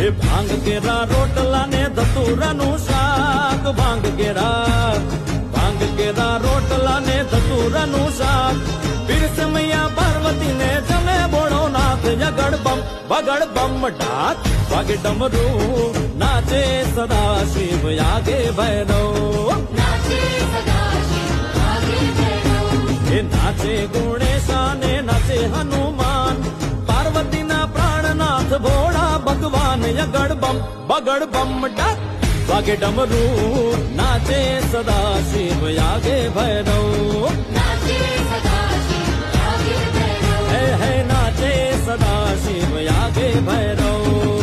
એ ભાંગ કેરા રોટલા ને ધતુરાનું શાક, ભાંગ કેરા રોટલા ને ધતુરાનું શાક, પીરસે મૈયા પાર્વતી ને જમે બોળો નાથ, જગડ બમ ઢાક વાગે ડમરું, નાચે સદા શિવ આગે ભૈરવ, એ નાચે ગુણેશા ને નાચે હનુમાન, પાર્વતીના પ્રાણનાથ ભોળા ભગવાન, યગડ બમ ડાક વાગે ડમરું, નાચે સદા શિવ આગે ભૈરવ, હે નાચે સદા શિવ આગે ભૈરવ.